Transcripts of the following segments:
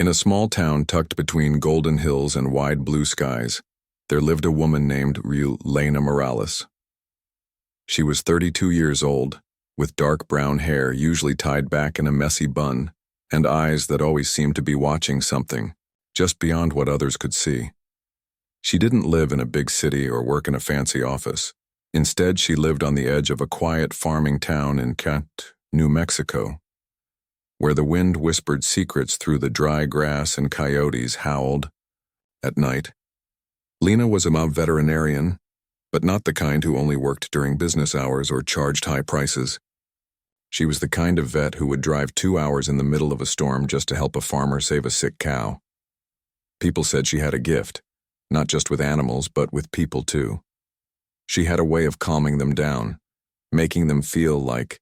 In a small town tucked between golden hills and wide blue skies, there lived a woman named Lena Morales. She was 32 years old, with dark brown hair usually tied back in a messy bun, and eyes that always seemed to be watching something, just beyond what others could see. She didn't live in a big city or work in a fancy office. Instead, she lived on the edge of a quiet farming town in New Mexico, where the wind whispered secrets through the dry grass and coyotes howled at night. Lena was a veterinarian, but not the kind who only worked during business hours or charged high prices. She was the kind of vet who would drive 2 hours in the middle of a storm just to help a farmer save a sick cow. People said she had a gift, not just with animals, but with people too. She had a way of calming them down, making them feel like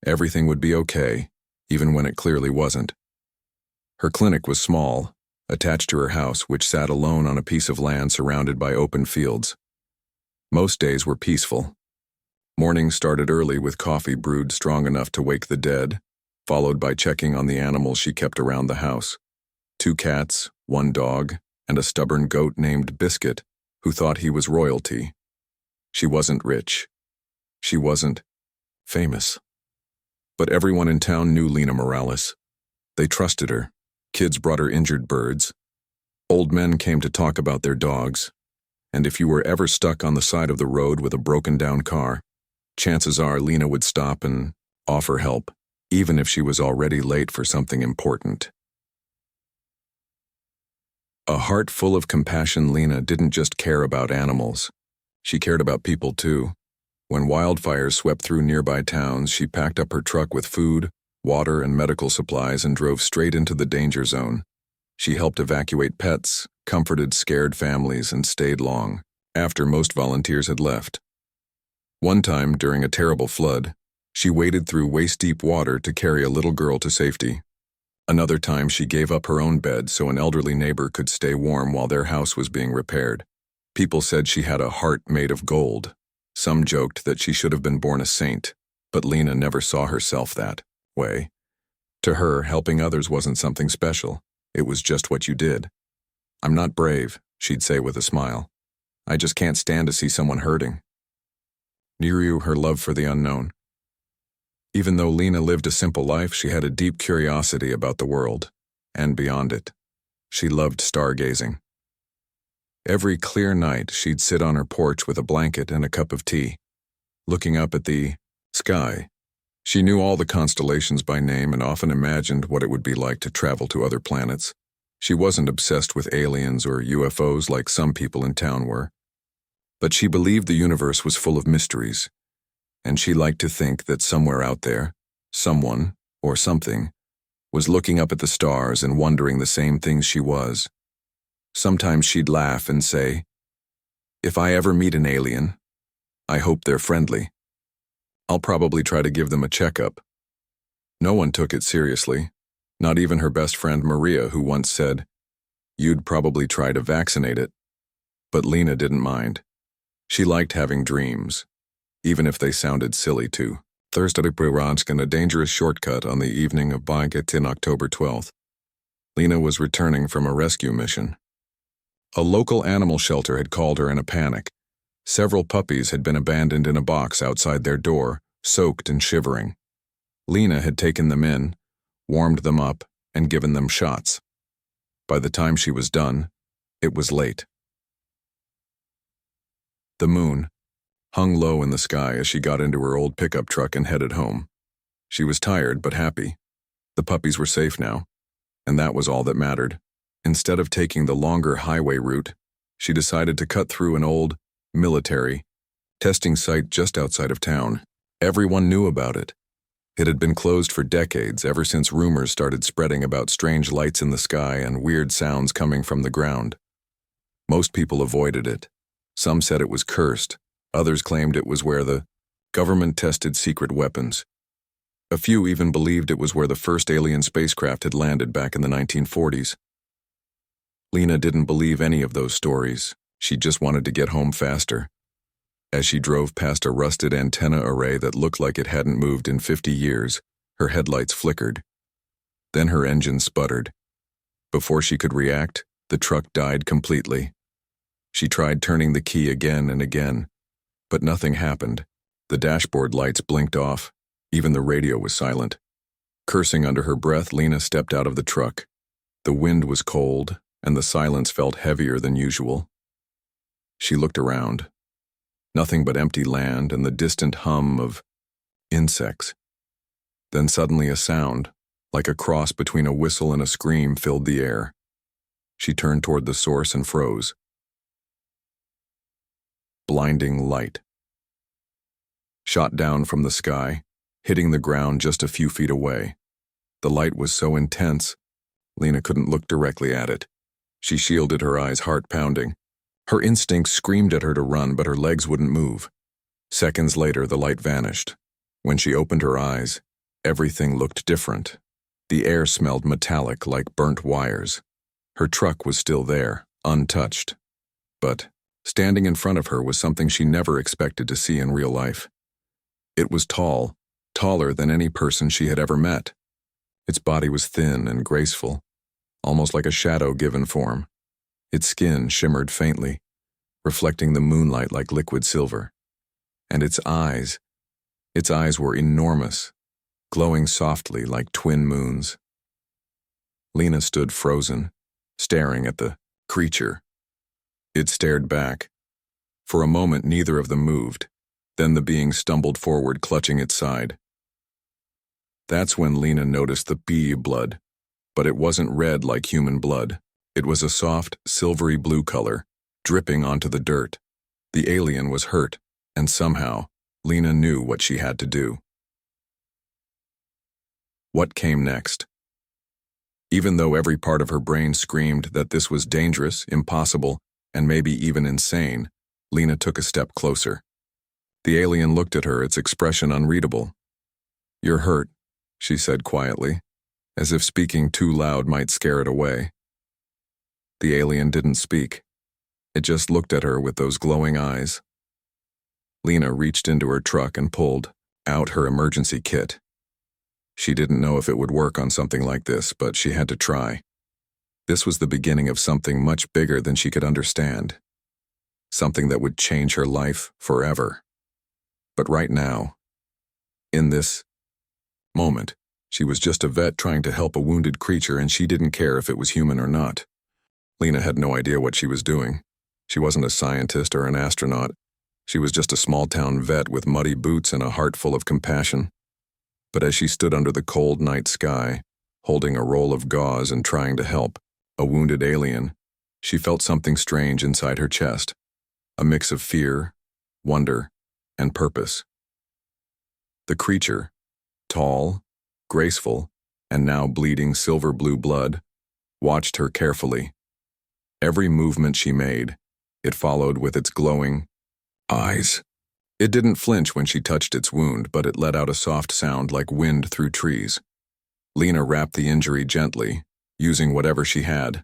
everything would be okay, even when it clearly wasn't. Her clinic was small, attached to her house, which sat alone on a piece of land surrounded by open fields. Most days were peaceful. Mornings started early with coffee brewed strong enough to wake the dead, followed by checking on the animals she kept around the house. 2 cats, 1 dog, and a stubborn goat named Biscuit, who thought he was royalty. She wasn't rich. She wasn't famous. But everyone in town knew Lena Morales. They trusted her. Kids brought her injured birds. Old men came to talk about their dogs. And if you were ever stuck on the side of the road with a broken-down car, chances are Lena would stop and offer help, even if she was already late for something important. A heart full of compassion, Lena didn't just care about animals. She cared about people too. When wildfires swept through nearby towns, she packed up her truck with food, water, and medical supplies and drove straight into the danger zone. She helped evacuate pets, comforted scared families, and stayed long, after most volunteers had left. One time, during a terrible flood, she waded through waist-deep water to carry a little girl to safety. Another time, she gave up her own bed so an elderly neighbor could stay warm while their house was being repaired. People said she had a heart made of gold. Some joked that she should have been born a saint, but Lena never saw herself that way. To her, helping others wasn't something special. It was just what you did. "I'm not brave," she'd say with a smile. "I just can't stand to see someone hurting." Knew her love for the unknown. Even though Lena lived a simple life, she had a deep curiosity about the world, and beyond it. She loved stargazing. Every clear night, she'd sit on her porch with a blanket and a cup of tea, looking up at the sky. She knew all the constellations by name and often imagined what it would be like to travel to other planets. She wasn't obsessed with aliens or UFOs like some people in town were. But she believed the universe was full of mysteries, and she liked to think that somewhere out there, someone, or something, was looking up at the stars and wondering the same things she was. Sometimes she'd laugh and say, "If I ever meet an alien, I hope they're friendly. I'll probably try to give them a checkup." No one took it seriously, not even her best friend Maria, who once said, "You'd probably try to vaccinate it." But Lena didn't mind. She liked having dreams, even if they sounded silly too. Thursday in a dangerous shortcut on the evening of October 12th. Lena was returning from a rescue mission. A local animal shelter had called her in a panic. Several puppies had been abandoned in a box outside their door, soaked and shivering. Lena had taken them in, warmed them up, and given them shots. By the time she was done, it was late. The moon hung low in the sky as she got into her old pickup truck and headed home. She was tired but happy. The puppies were safe now, and that was all that mattered. Instead of taking the longer highway route, she decided to cut through an old, military, testing site just outside of town. Everyone knew about it. It had been closed for decades, ever since rumors started spreading about strange lights in the sky and weird sounds coming from the ground. Most people avoided it. Some said it was cursed. Others claimed it was where the government tested secret weapons. A few even believed it was where the first alien spacecraft had landed back in the 1940s. Lena didn't believe any of those stories. She just wanted to get home faster. As she drove past a rusted antenna array that looked like it hadn't moved in 50 years, her headlights flickered. Then her engine sputtered. Before she could react, the truck died completely. She tried turning the key again and again, but nothing happened. The dashboard lights blinked off. Even the radio was silent. Cursing under her breath, Lena stepped out of the truck. The wind was cold, and the silence felt heavier than usual. She looked around. Nothing but empty land and the distant hum of insects. Then suddenly a sound, like a cross between a whistle and a scream, filled the air. She turned toward the source and froze. Blinding light. Shot down from the sky, hitting the ground just a few feet away. The light was so intense, Lena couldn't look directly at it. She shielded her eyes, heart pounding. Her instincts screamed at her to run, but her legs wouldn't move. Seconds later, the light vanished. When she opened her eyes, everything looked different. The air smelled metallic, like burnt wires. Her truck was still there, untouched. But standing in front of her was something she never expected to see in real life. It was tall, taller than any person she had ever met. Its body was thin and graceful, almost like a shadow given form. Its skin shimmered faintly, reflecting the moonlight like liquid silver. And its eyes were enormous, glowing softly like twin moons. Lena stood frozen, staring at the creature. It stared back. For a moment, neither of them moved. Then the being stumbled forward, clutching its side. That's when Lena noticed the bee blood, but it wasn't red like human blood. It was a soft, silvery blue color, dripping onto the dirt. The alien was hurt, and somehow, Lena knew what she had to do. What came next? Even though every part of her brain screamed that this was dangerous, impossible, and maybe even insane, Lena took a step closer. The alien looked at her, its expression unreadable. "You're hurt," she said quietly, as if speaking too loud might scare it away. The alien didn't speak. It just looked at her with those glowing eyes. Lena reached into her truck and pulled out her emergency kit. She didn't know if it would work on something like this, but she had to try. This was the beginning of something much bigger than she could understand. Something that would change her life forever. But right now, in this moment, she was just a vet trying to help a wounded creature, and she didn't care if it was human or not. Lena had no idea what she was doing. She wasn't a scientist or an astronaut. She was just a small-town vet with muddy boots and a heart full of compassion. But as she stood under the cold night sky, holding a roll of gauze and trying to help a wounded alien, she felt something strange inside her chest. A mix of fear, wonder, and purpose. The creature, tall, graceful, and now bleeding silver-blue blood, watched her carefully. Every movement she made, it followed with its glowing eyes. It didn't flinch when she touched its wound, but it let out a soft sound like wind through trees. Lena wrapped the injury gently, using whatever she had: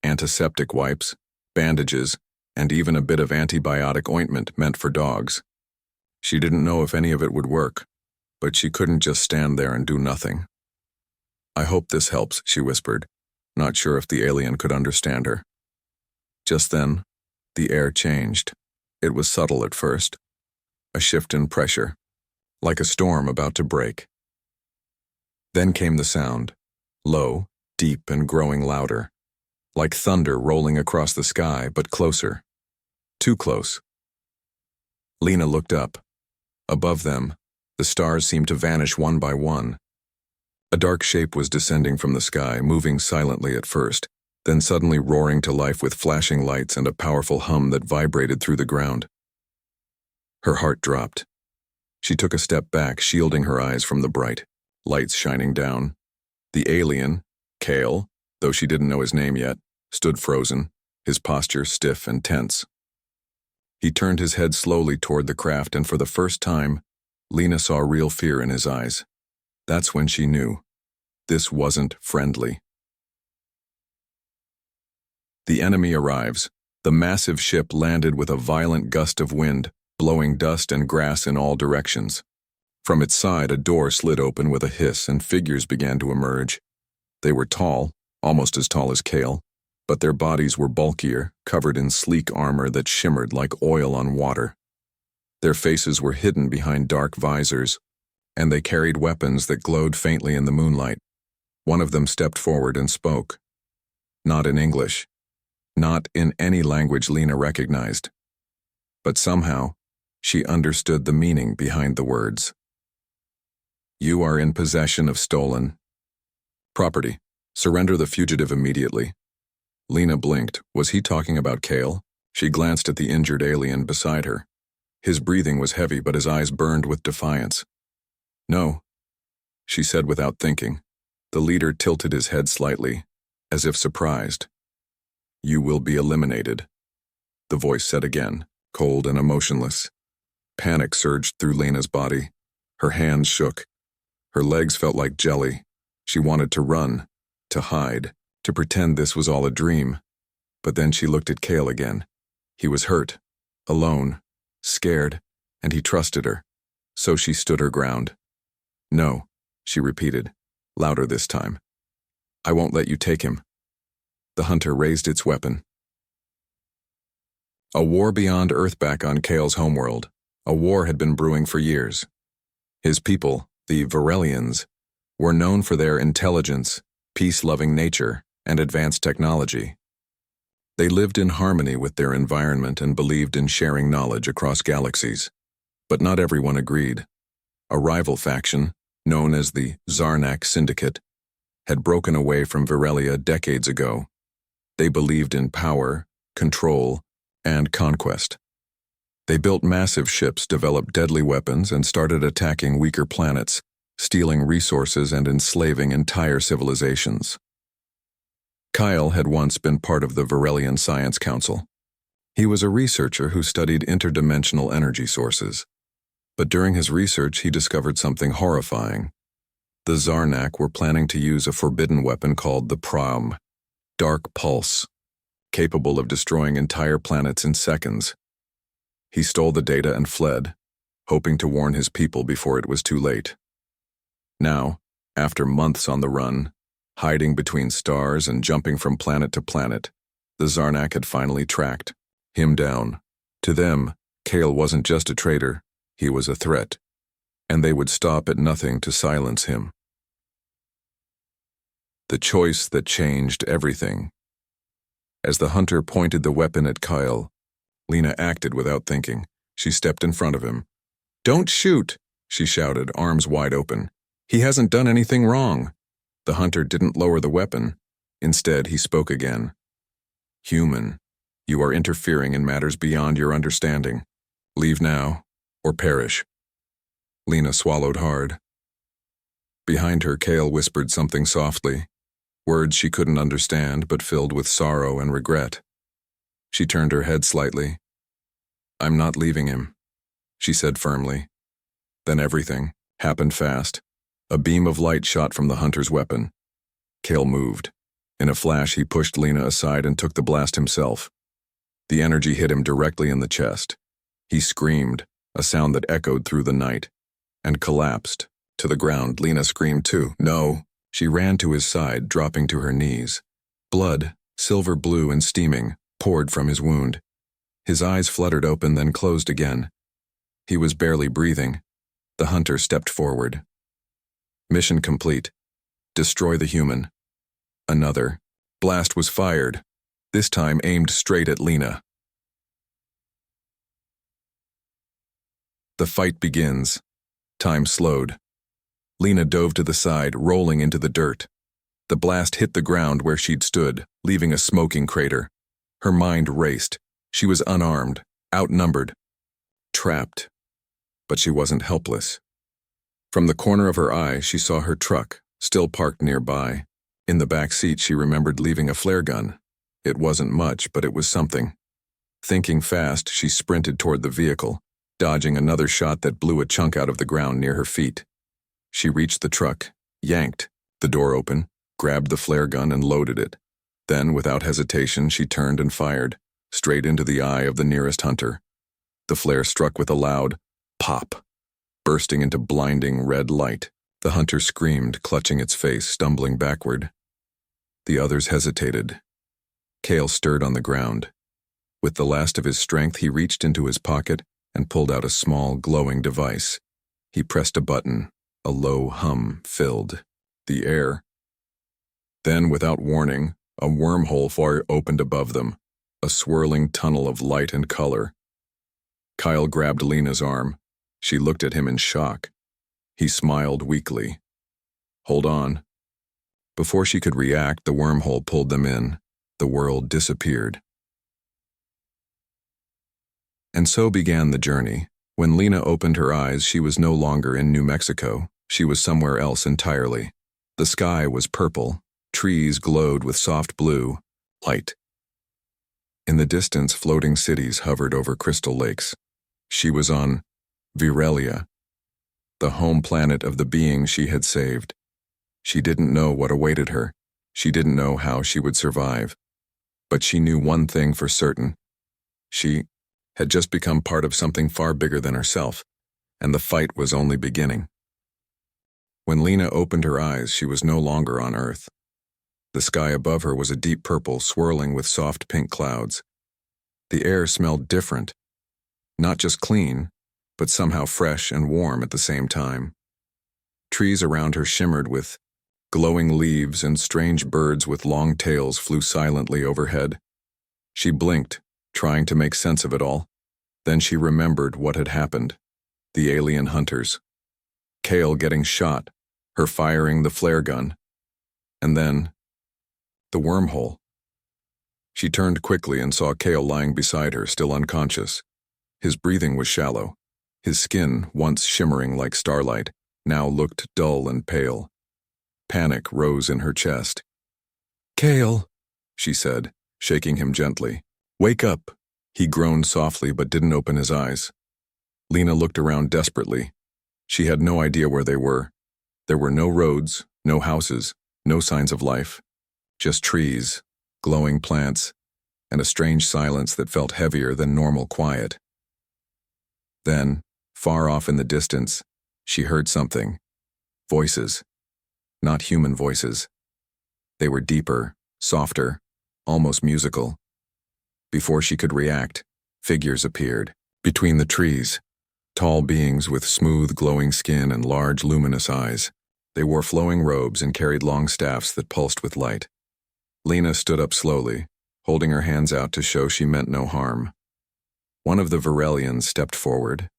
antiseptic wipes, bandages, and even a bit of antibiotic ointment meant for dogs. She didn't know if any of it would work, but she couldn't just stand there and do nothing. "I hope this helps," she whispered, not sure if the alien could understand her. Just then, the air changed. It was subtle at first, a shift in pressure, like a storm about to break. Then came the sound, low, deep, and growing louder, like thunder rolling across the sky, but closer. Too close. Lena looked up. Above them, the stars seemed to vanish one by one. A dark shape was descending from the sky, moving silently at first, then suddenly roaring to life with flashing lights and a powerful hum that vibrated through the ground. Her heart dropped. She took a step back, shielding her eyes from the bright lights shining down. The alien, Kale, though she didn't know his name yet, stood frozen, his posture stiff and tense. He turned his head slowly toward the craft, and for the first time, Lena saw real fear in his eyes. That's when she knew. This wasn't friendly. The enemy arrives. The massive ship landed with a violent gust of wind, blowing dust and grass in all directions. From its side, a door slid open with a hiss, and figures began to emerge. They were tall, almost as tall as Kale, but their bodies were bulkier, covered in sleek armor that shimmered like oil on water. Their faces were hidden behind dark visors, and they carried weapons that glowed faintly in the moonlight. One of them stepped forward and spoke. Not in English. Not in any language Lena recognized. But somehow, she understood the meaning behind the words. You are in possession of stolen property. Surrender the fugitive immediately. Lena blinked. Was he talking about Kale? She glanced at the injured alien beside her. His breathing was heavy, but his eyes burned with defiance. No, she said without thinking. The leader tilted his head slightly, as if surprised. You will be eliminated, the voice said again, cold and emotionless. Panic surged through Lena's body. Her hands shook. Her legs felt like jelly. She wanted to run, to hide, to pretend this was all a dream. But then she looked at Kale again. He was hurt, alone, scared, and he trusted her. So she stood her ground. No, she repeated, louder this time. I won't let you take him. The hunter raised its weapon. A war beyond Earth back on Kale's homeworld. A war had been brewing for years. His people, the Varelians, were known for their intelligence, peace-loving nature, and advanced technology. They lived in harmony with their environment and believed in sharing knowledge across galaxies. But not everyone agreed. A rival faction, known as the Zarnak Syndicate, had broken away from Varelia decades ago. They believed in power, control, and conquest. They built massive ships, developed deadly weapons, and started attacking weaker planets, stealing resources and enslaving entire civilizations. Kyle had once been part of the Varelian Science Council. He was a researcher who studied interdimensional energy sources. But during his research, he discovered something horrifying. The Zarnak were planning to use a forbidden weapon called the Prom, Dark Pulse, capable of destroying entire planets in seconds. He stole the data and fled, hoping to warn his people before it was too late. Now, after months on the run, hiding between stars and jumping from planet to planet, the Zarnak had finally tracked him down. To them, Kale wasn't just a traitor, he was a threat, and they would stop at nothing to silence him. The choice that changed everything. As the hunter pointed the weapon at Kyle, Lena acted without thinking. She stepped in front of him. "Don't shoot," she shouted, arms wide open. "He hasn't done anything wrong." The hunter didn't lower the weapon. Instead, he spoke again. "Human, you are interfering in matters beyond your understanding. Leave now, or perish." Lena swallowed hard. Behind her, Kale whispered something softly, words she couldn't understand but filled with sorrow and regret. She turned her head slightly. "I'm not leaving him," she said firmly. Then everything happened fast. A beam of light shot from the hunter's weapon. Kale moved. In a flash, he pushed Lena aside and took the blast himself. The energy hit him directly in the chest. He screamed, a sound that echoed through the night, and collapsed. To the ground, Lena screamed too. "No!" She ran to his side, dropping to her knees. Blood, silver blue and steaming, poured from his wound. His eyes fluttered open, then closed again. He was barely breathing. The hunter stepped forward. Mission complete. Destroy the human. Another blast was fired, this time aimed straight at Lena. The fight begins. Time slowed. Lena dove to the side, rolling into the dirt. The blast hit the ground where she'd stood, leaving a smoking crater. Her mind raced. She was unarmed, outnumbered, trapped. But she wasn't helpless. From the corner of her eye, she saw her truck, still parked nearby. In the back seat, she remembered leaving a flare gun. It wasn't much, but it was something. Thinking fast, she sprinted toward the vehicle, dodging another shot that blew a chunk out of the ground near her feet. She reached the truck, yanked the door open, grabbed the flare gun and loaded it. Then, without hesitation, she turned and fired, straight into the eye of the nearest hunter. The flare struck with a loud pop, bursting into blinding red light. The hunter screamed, clutching its face, stumbling backward. The others hesitated. Kale stirred on the ground. With the last of his strength, he reached into his pocket and pulled out a small, glowing device. He pressed a button. A low hum filled the air. Then, without warning, a wormhole fire opened above them, a swirling tunnel of light and color. Kyle grabbed Lena's arm. She looked at him in shock. He smiled weakly. "Hold on." Before she could react, the wormhole pulled them in. The world disappeared. And so began the journey. When Lena opened her eyes, she was no longer in New Mexico. She was somewhere else entirely. The sky was purple. Trees glowed with soft blue light. In the distance, floating cities hovered over crystal lakes. She was on Virelia, the home planet of the being she had saved. She didn't know what awaited her. She didn't know how she would survive. But she knew one thing for certain. She had just become part of something far bigger than herself, and the fight was only beginning. When Lena opened her eyes, she was no longer on Earth. The sky above her was a deep purple, swirling with soft pink clouds. The air smelled different. Not just clean, but somehow fresh and warm at the same time. Trees around her shimmered with glowing leaves, and strange birds with long tails flew silently overhead. She blinked, trying to make sense of it all. Then she remembered what had happened. The alien hunters. Kale getting shot, her firing the flare gun. And then, the wormhole. She turned quickly and saw Kale lying beside her, still unconscious. His breathing was shallow. His skin, once shimmering like starlight, now looked dull and pale. Panic rose in her chest. "Kale," she said, shaking him gently. "Wake up." He groaned softly but didn't open his eyes. Lena looked around desperately. She had no idea where they were. There were no roads, no houses, no signs of life. Just trees, glowing plants, and a strange silence that felt heavier than normal quiet. Then, far off in the distance, she heard something. Voices. Not human voices. They were deeper, softer, almost musical. Before she could react, figures appeared. Between the trees, tall beings with smooth, glowing skin and large, luminous eyes. They wore flowing robes and carried long staffs that pulsed with light. Lena stood up slowly, holding her hands out to show she meant no harm. One of the Virelians stepped forward.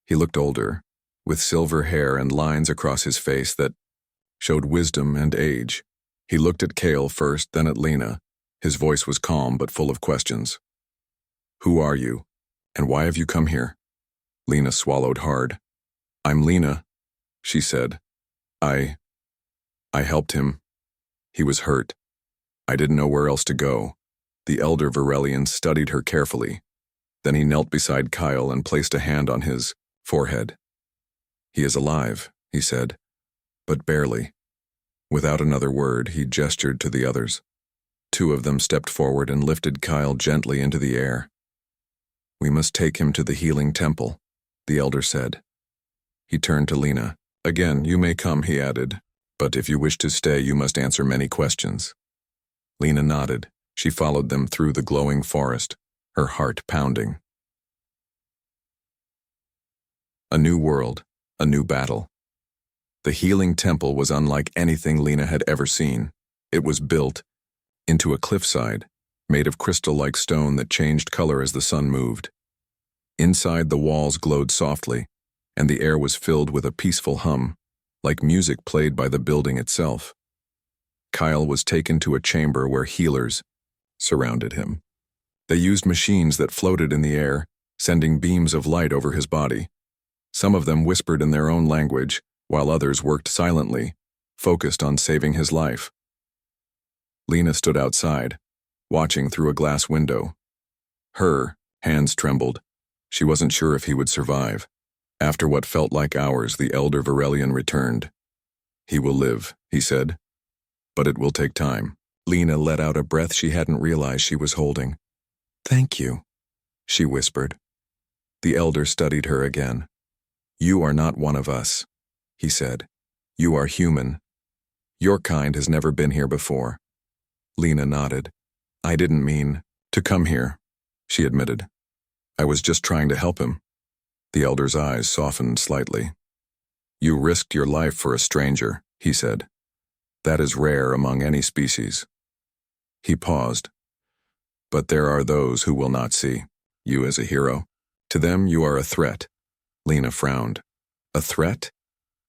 He looked older, with silver hair and lines across his face that showed wisdom and age. He looked at Kale first, then at Lena. His voice was calm but full of questions. "Who are you? And why have you come here?" Lena swallowed hard. "I'm Lena," she said. I helped him. He was hurt. I didn't know where else to go." The elder Virelian studied her carefully. Then he knelt beside Kyle and placed a hand on his forehead. "He is alive," he said, "but barely." Without another word, he gestured to the others. Two of them stepped forward and lifted Kyle gently into the air. "We must take him to the healing temple," the elder said. He turned to Lena. "Again, you may come," he added, "but if you wish to stay, you must answer many questions." Lena nodded. She followed them through the glowing forest, her heart pounding. A new world, a new battle. The healing temple was unlike anything Lena had ever seen. It was built into a cliffside, made of crystal-like stone that changed color as the sun moved. Inside, the walls glowed softly, and the air was filled with a peaceful hum, like music played by the building itself. Kyle was taken to a chamber where healers surrounded him. They used machines that floated in the air, sending beams of light over his body. Some of them whispered in their own language, while others worked silently, focused on saving his life. Lena stood outside, watching through a glass window. Her hands trembled. She wasn't sure if he would survive. After what felt like hours, the elder Virelian returned. "He will live," he said, "but it will take time." Lena let out a breath she hadn't realized she was holding. "Thank you," she whispered. The elder studied her again. "You are not one of us," he said. "You are human. Your kind has never been here before. Lena nodded. I didn't mean to come here, she admitted. I was just trying to help him. The elder's eyes softened slightly. You risked your life for a stranger, he said. That is rare among any species. He paused. But there are those who will not see you as a hero. To them, you are a threat. Lena frowned. A threat?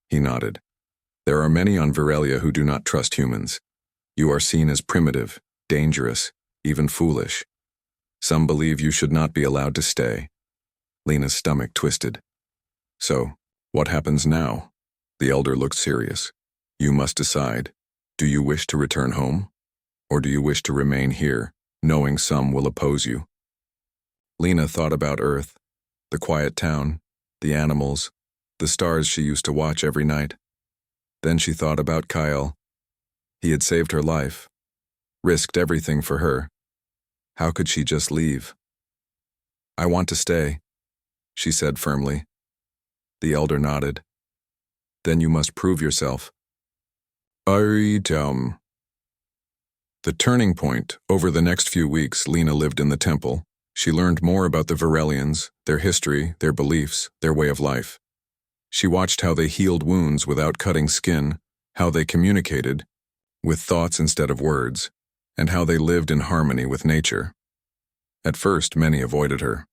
He nodded. There are many on Virelia who do not trust humans. You are seen as primitive, dangerous, even foolish. Some believe you should not be allowed to stay. Lena's stomach twisted. So, what happens now? The elder looked serious. You must decide. Do you wish to return home? Or do you wish to remain here, knowing some will oppose you? Lena thought about Earth, the quiet town, the animals, the stars she used to watch every night. Then she thought about Kyle. He had saved her life, risked everything for her. How could she just leave? I want to stay, she said firmly. The elder nodded. Then you must prove yourself. The turning point. Over the next few weeks, Lena lived in the temple. She learned more about the Virelians, their history, their beliefs, their way of life. She watched how they healed wounds without cutting skin, how they communicated, with thoughts instead of words, and how they lived in harmony with nature. At first, many avoided her.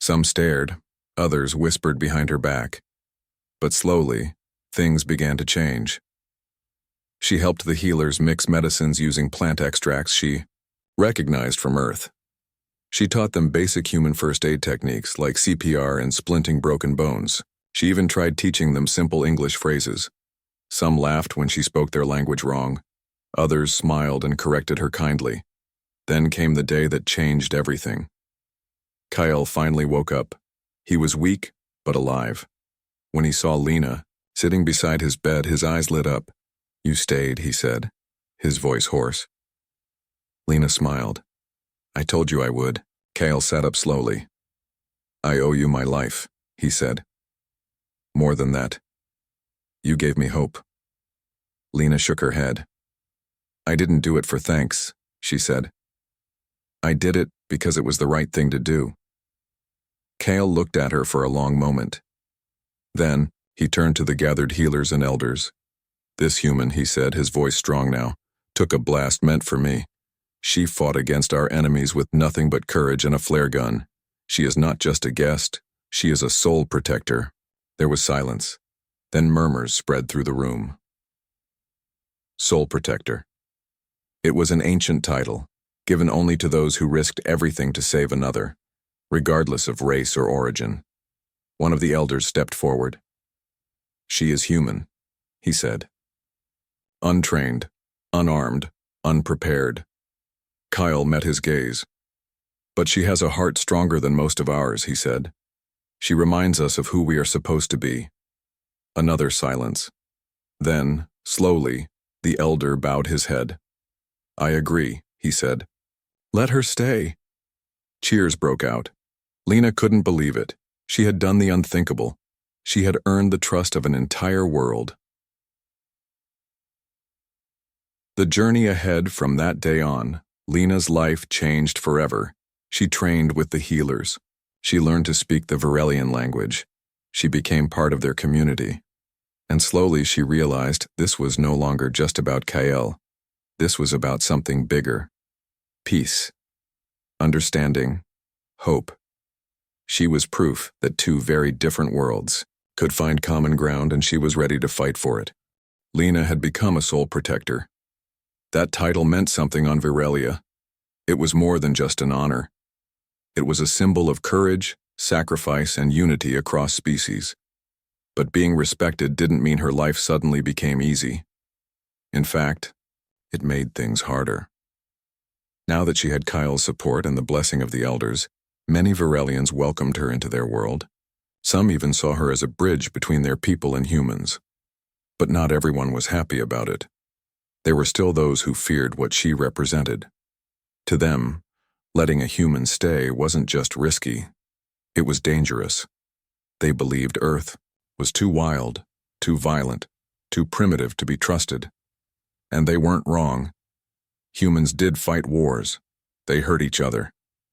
Some stared, others whispered behind her back. But slowly, things began to change. She helped the healers mix medicines using plant extracts she recognized from Earth. She taught them basic human first aid techniques like CPR and splinting broken bones. She even tried teaching them simple English phrases. Some laughed when she spoke their language wrong. Others smiled and corrected her kindly. Then came the day that changed everything. Kyle finally woke up. He was weak, but alive. When he saw Lena, sitting beside his bed, his eyes lit up. You stayed, he said, his voice hoarse. Lena smiled. I told you I would. Kyle sat up slowly. I owe you my life, he said. More than that. You gave me hope. Lena shook her head. I didn't do it for thanks, she said. I did it because it was the right thing to do. Kale looked at her for a long moment. Then, he turned to the gathered healers and elders. This human, he said, his voice strong now, took a blast meant for me. She fought against our enemies with nothing but courage and a flare gun. She is not just a guest, she is a soul protector. There was silence. Then murmurs spread through the room. Soul Protector. It was an ancient title, given only to those who risked everything to save another, regardless of race or origin. One of the elders stepped forward. She is human, he said. Untrained, unarmed, unprepared. Kyle met his gaze. But she has a heart stronger than most of ours, he said. She reminds us of who we are supposed to be. Another silence. Then, slowly, the elder bowed his head. I agree, he said. Let her stay. Cheers broke out. Lena couldn't believe it. She had done the unthinkable. She had earned the trust of an entire world. The journey ahead from that day on, Lena's life changed forever. She trained with the healers. She learned to speak the Virelian language. She became part of their community. And slowly she realized this was no longer just about Kyle. This was about something bigger. Peace. Understanding. Hope. She was proof that two very different worlds could find common ground, and she was ready to fight for it. Lena had become a soul protector. That title meant something on Virelia. It was more than just an honor. It was a symbol of courage, sacrifice, and unity across species. But being respected didn't mean her life suddenly became easy. In fact, it made things harder. Now that she had Kyle's support and the blessing of the elders, many Virelians welcomed her into their world. Some even saw her as a bridge between their people and humans. But not everyone was happy about it. There were still those who feared what she represented. To them, letting a human stay wasn't just risky, it was dangerous. They believed Earth was too wild, too violent, too primitive to be trusted. And they weren't wrong. Humans did fight wars. They hurt each other.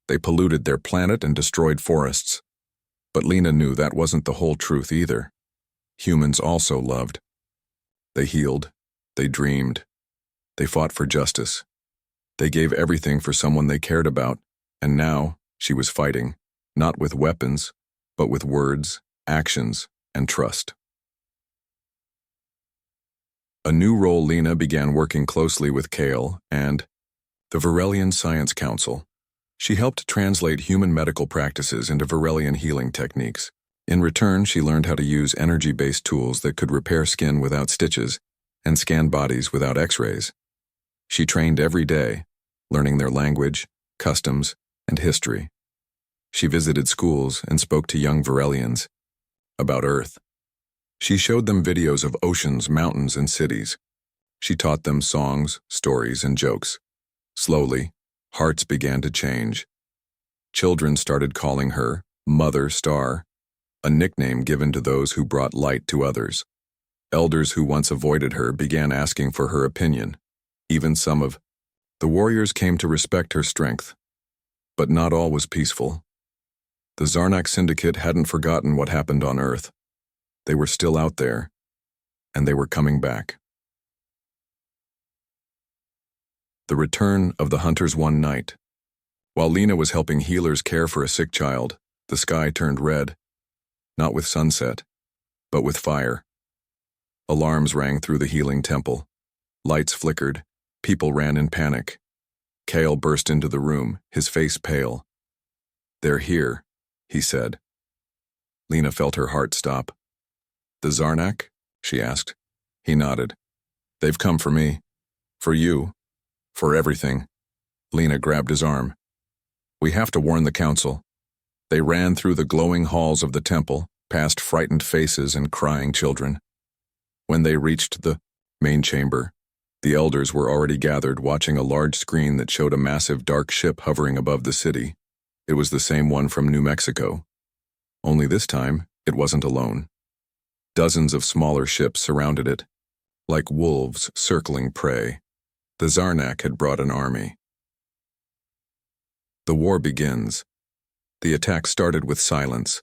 They polluted their planet and destroyed forests. But Lena knew that wasn't the whole truth either. Humans also loved. They healed. They dreamed. They fought for justice. They gave everything for someone they cared about, and now she was fighting, not with weapons, but with words, actions, and trust. A new role. Lena began working closely with Kale and the Varelian Science Council. She helped translate human medical practices into Varelian healing techniques. In return, she learned how to use energy-based tools that could repair skin without stitches and scan bodies without X-rays. She trained every day, learning their language, customs, and history. She visited schools and spoke to young Varelians about Earth. She showed them videos of oceans, mountains, and cities. She taught them songs, stories, and jokes. Slowly, hearts began to change. Children started calling her Mother Star, a nickname given to those who brought light to others. Elders who once avoided her began asking for her opinion. Even some of the warriors came to respect her strength. But not all was peaceful. The Zarnak Syndicate hadn't forgotten what happened on Earth. They were still out there, and they were coming back. The return of the hunters. One night, while Lena was helping healers care for a sick child, the sky turned red, not with sunset, but with fire. Alarms rang through the healing temple. Lights flickered. People ran in panic. Kale burst into the room, his face pale. "They're here," he said. Lena felt her heart stop. "The Zarnak?" she asked. He nodded. "They've come for me. For you. For everything." Lena grabbed his arm. "We have to warn the council." They ran through the glowing halls of the temple, past frightened faces and crying children. When they reached the main chamber, the elders were already gathered, watching a large screen that showed a massive dark ship hovering above the city. It was the same one from New Mexico. Only this time, it wasn't alone. Dozens of smaller ships surrounded it, like wolves circling prey. The Zarnak had brought an army. The war begins. The attack started with silence.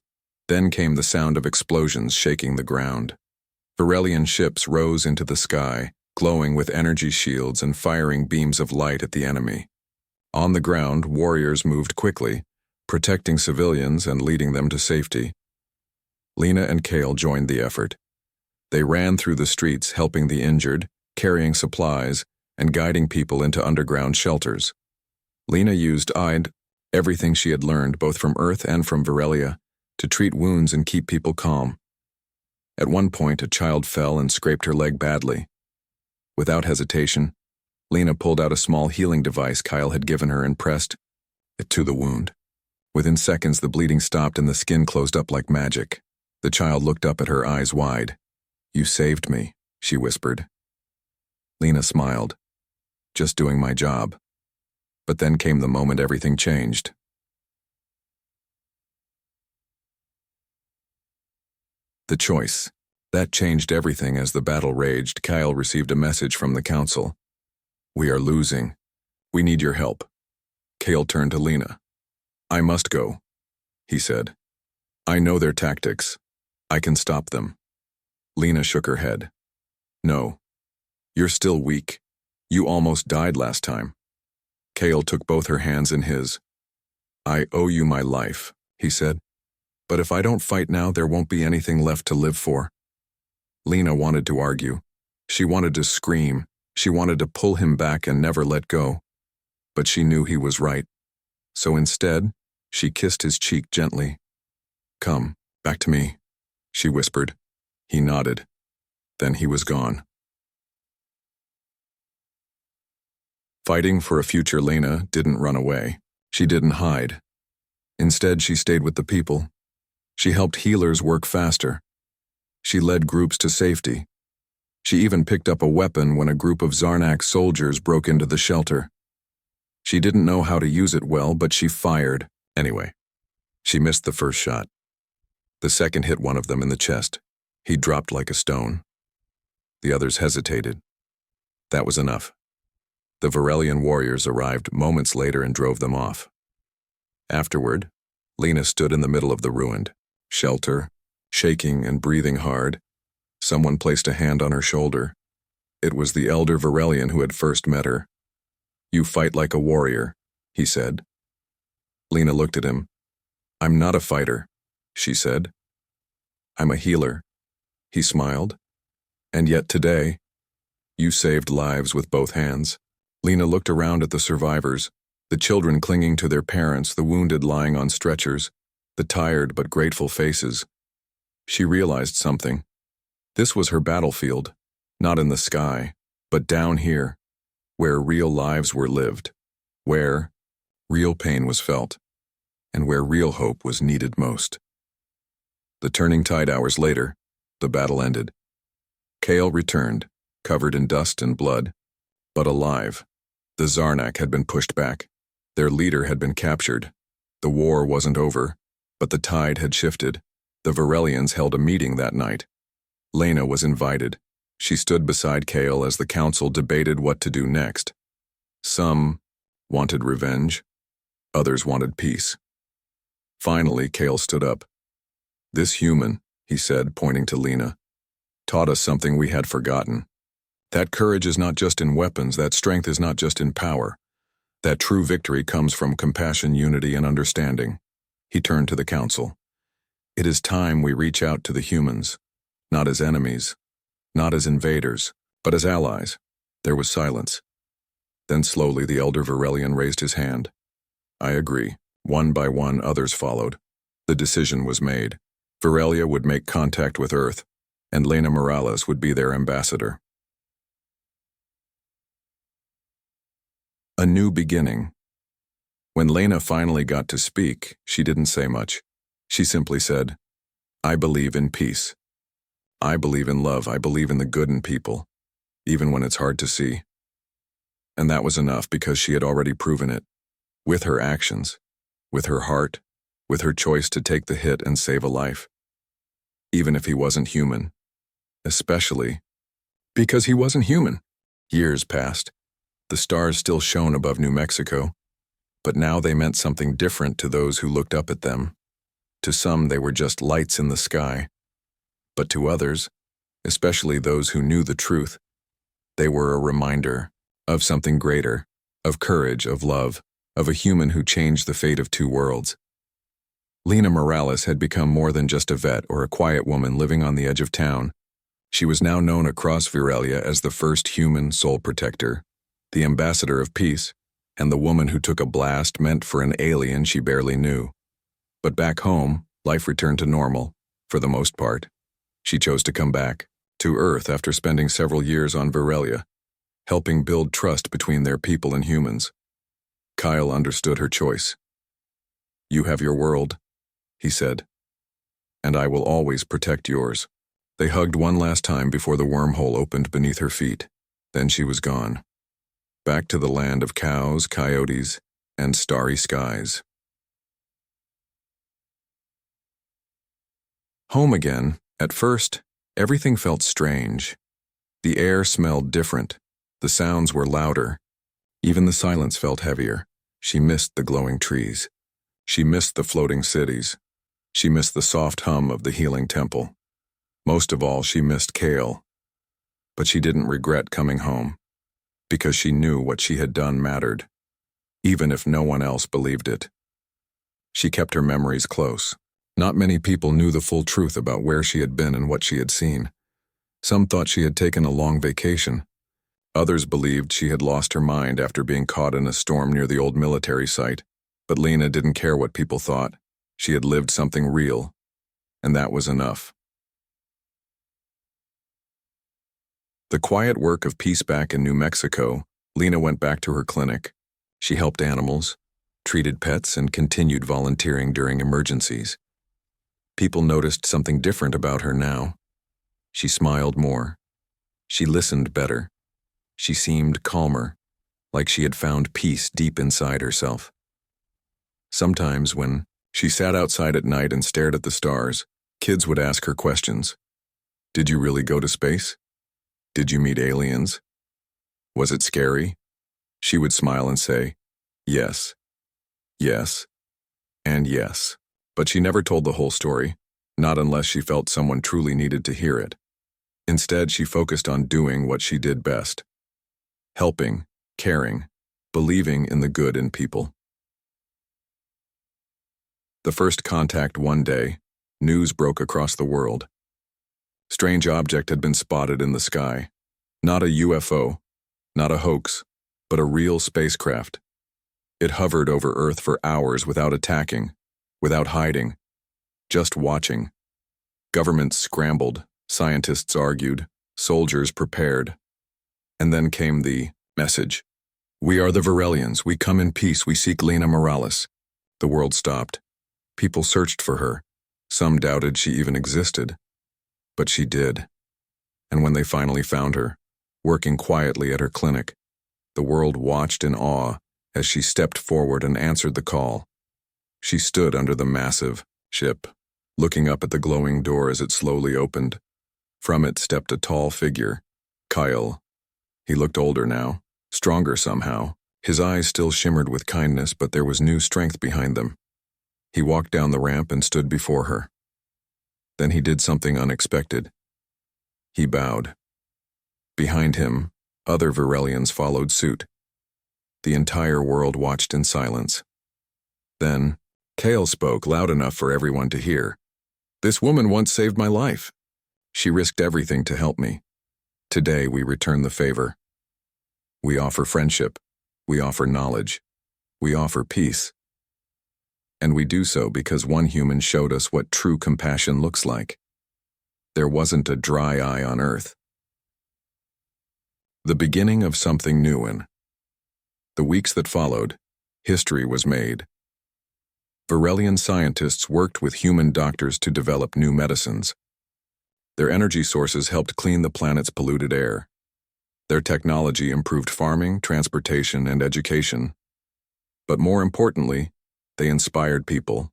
Then came the sound of explosions shaking the ground. Varelian ships rose into the sky, glowing with energy shields and firing beams of light at the enemy. On the ground, warriors moved quickly, protecting civilians and leading them to safety. Lena and Kale joined the effort. They ran through the streets, helping the injured, carrying supplies, and guiding people into underground shelters. Lena used everything she had learned, both from Earth and from Varelia, to treat wounds and keep people calm. At one point, a child fell and scraped her leg badly. Without hesitation, Lena pulled out a small healing device Kyle had given her and pressed it to the wound. Within seconds, the bleeding stopped and the skin closed up like magic. The child looked up at her, eyes wide. "You saved me," she whispered. Lena smiled. "Just doing my job." But then came the moment everything changed. The choice. That changed everything. As the battle raged, Kyle received a message from the council. "We are losing. We need your help." Kale turned to Lena. "I must go," he said. "I know their tactics. I can stop them." Lena shook her head. "No. You're still weak. You almost died last time." Kale took both her hands in his. "I owe you my life," he said. "But if I don't fight now, there won't be anything left to live for." Lena wanted to argue. She wanted to scream. She wanted to pull him back and never let go. But she knew he was right. So instead, she kissed his cheek gently. "Come, back to me," she whispered. He nodded. Then he was gone. Fighting for a future, Lena didn't run away. She didn't hide. Instead, she stayed with the people. She helped healers work faster. She led groups to safety. She even picked up a weapon when a group of Zarnak soldiers broke into the shelter. She didn't know how to use it well, but she fired anyway. She missed the first shot. The second hit one of them in the chest. He dropped like a stone. The others hesitated. That was enough. The Varelian warriors arrived moments later and drove them off. Afterward, Lena stood in the middle of the ruined shelter, shaking and breathing hard. Someone placed a hand on her shoulder. It was the elder Varelian who had first met her. "You fight like a warrior," he said. Lena looked at him. "I'm not a fighter," she said. "I'm a healer." He smiled. "And yet today, you saved lives with both hands." Lena looked around at the survivors, the children clinging to their parents, the wounded lying on stretchers, the tired but grateful faces. She realized something. This was her battlefield, not in the sky, but down here, where real lives were lived, where real pain was felt, and where real hope was needed most. The turning tide hours later, the battle ended. Kale returned, covered in dust and blood, but alive. The Zarnak had been pushed back. Their leader had been captured. The war wasn't over, but the tide had shifted. The Varelians held a meeting that night. Lena was invited. She stood beside Kale as the council debated what to do next. Some wanted revenge. Others wanted peace. Finally, Kale stood up. "This human," he said, pointing to Lena, "taught us something we had forgotten. That courage is not just in weapons, that strength is not just in power. That true victory comes from compassion, unity, and understanding." He turned to the council. "It is time we reach out to the humans, not as enemies, not as invaders, but as allies." There was silence. Then slowly the elder Varelian raised his hand. "I agree." One by one, others followed. The decision was made. Varelia would make contact with Earth, and Lena Morales would be their ambassador. A new beginning. When Lena finally got to speak, she didn't say much. She simply said, "I believe in peace. I believe in love. I believe in the good in people, even when it's hard to see." And that was enough because she had already proven it. With her actions, with her heart, with her choice to take the hit and save a life. Even if he wasn't human. Especially because he wasn't human. Years passed. The stars still shone above New Mexico, but now they meant something different to those who looked up at them. To some, they were just lights in the sky. But to others, especially those who knew the truth, they were a reminder of something greater, of courage, of love, of a human who changed the fate of two worlds. Lena Morales had become more than just a vet or a quiet woman living on the edge of town. She was now known across Varelia as the first human soul protector, the ambassador of peace, and the woman who took a blast meant for an alien she barely knew. But back home, life returned to normal, for the most part. She chose to come back, to Earth after spending several years on Varelia, helping build trust between their people and humans. Kyle understood her choice. "You have your world," he said, "and I will always protect yours." They hugged one last time before the wormhole opened beneath her feet. Then she was gone. Back to the land of cows, coyotes, and starry skies. Home again. At first, everything felt strange. The air smelled different. The sounds were louder. Even the silence felt heavier. She missed the glowing trees. She missed the floating cities. She missed the soft hum of the healing temple. Most of all, she missed Kale. But she didn't regret coming home, because she knew what she had done mattered, even if no one else believed it. She kept her memories close. Not many people knew the full truth about where she had been and what she had seen. Some thought she had taken a long vacation. Others believed she had lost her mind after being caught in a storm near the old military site. But Lena didn't care what people thought. She had lived something real, and that was enough. The quiet work of peace back in New Mexico, Lena went back to her clinic. She helped animals, treated pets, and continued volunteering during emergencies. People noticed something different about her now. She smiled more. She listened better. She seemed calmer, like she had found peace deep inside herself. Sometimes when she sat outside at night and stared at the stars, kids would ask her questions. Did you really go to space? Did you meet aliens? Was it scary? She would smile and say, yes, yes, and yes. But she never told the whole story, not unless she felt someone truly needed to hear it. Instead, she focused on doing what she did best: helping, caring, believing in the good in people. The first contact one day, news broke across the world. Strange object had been spotted in the sky. Not a UFO, not a hoax, but a real spacecraft. It hovered over Earth for hours without attacking, without hiding, just watching. Governments scrambled, scientists argued, soldiers prepared. And then came the message. We are the Varelians. We come in peace. We seek Lina Morales. The world stopped. People searched for her. Some doubted she even existed. But she did. And when they finally found her, working quietly at her clinic, the world watched in awe as she stepped forward and answered the call. She stood under the massive ship, looking up at the glowing door as it slowly opened. From it stepped a tall figure, Kyle. He looked older now, stronger somehow. His eyes still shimmered with kindness, but there was new strength behind them. He walked down the ramp and stood before her. Then he did something unexpected. He bowed. Behind him, other Varelians followed suit. The entire world watched in silence. Then, Kale spoke loud enough for everyone to hear. This woman once saved my life. She risked everything to help me. Today we return the favor. We offer friendship. We offer knowledge. We offer peace. And we do so because one human showed us what true compassion looks like. There wasn't a dry eye on Earth. The beginning of something new. In the weeks that followed, history was made. Varelian scientists worked with human doctors to develop new medicines. Their energy sources helped clean the planet's polluted air. Their technology improved farming, transportation, and education. But more importantly, they inspired people.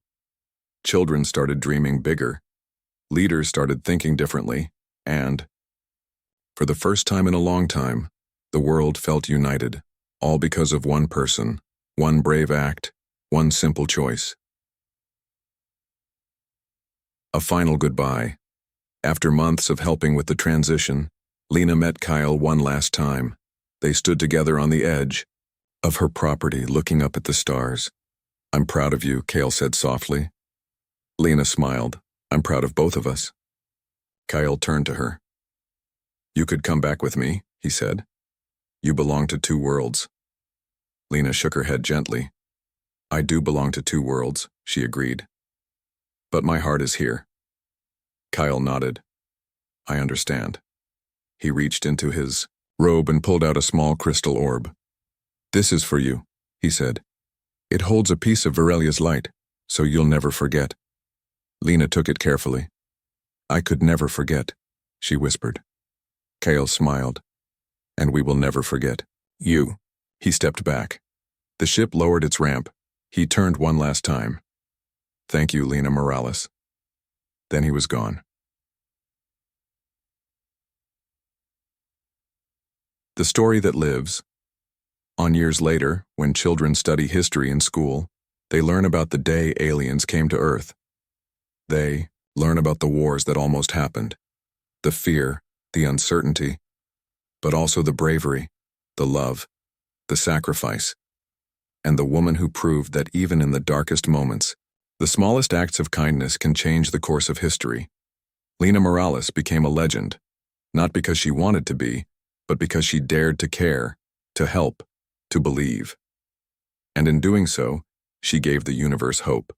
Children started dreaming bigger. Leaders started thinking differently, and, for the first time in a long time, the world felt united, all because of one person, one brave act, one simple choice. A final goodbye. After months of helping with the transition, Lina met Kyle one last time. They stood together on the edge of her property, looking up at the stars. I'm proud of you, Kyle said softly. Lina smiled. I'm proud of both of us. Kyle turned to her. You could come back with me, he said. You belong to two worlds. Lina shook her head gently. I do belong to two worlds, she agreed. But my heart is here. Kyle nodded. I understand. He reached into his robe and pulled out a small crystal orb. This is for you, he said. It holds a piece of Varelia's light, so you'll never forget. Lina took it carefully. I could never forget, she whispered. Kale smiled. And we will never forget. You. He stepped back. The ship lowered its ramp. He turned one last time. Thank you, Lina Morales. Then he was gone. The story that lives. On years later, when children study history in school, they learn about the day aliens came to Earth. They learn about the wars that almost happened, the fear, the uncertainty, but also the bravery, the love, the sacrifice, and the woman who proved that even in the darkest moments, the smallest acts of kindness can change the course of history. Lina Morales became a legend, not because she wanted to be, but because she dared to care, to help, to believe. And in doing so, she gave the universe hope.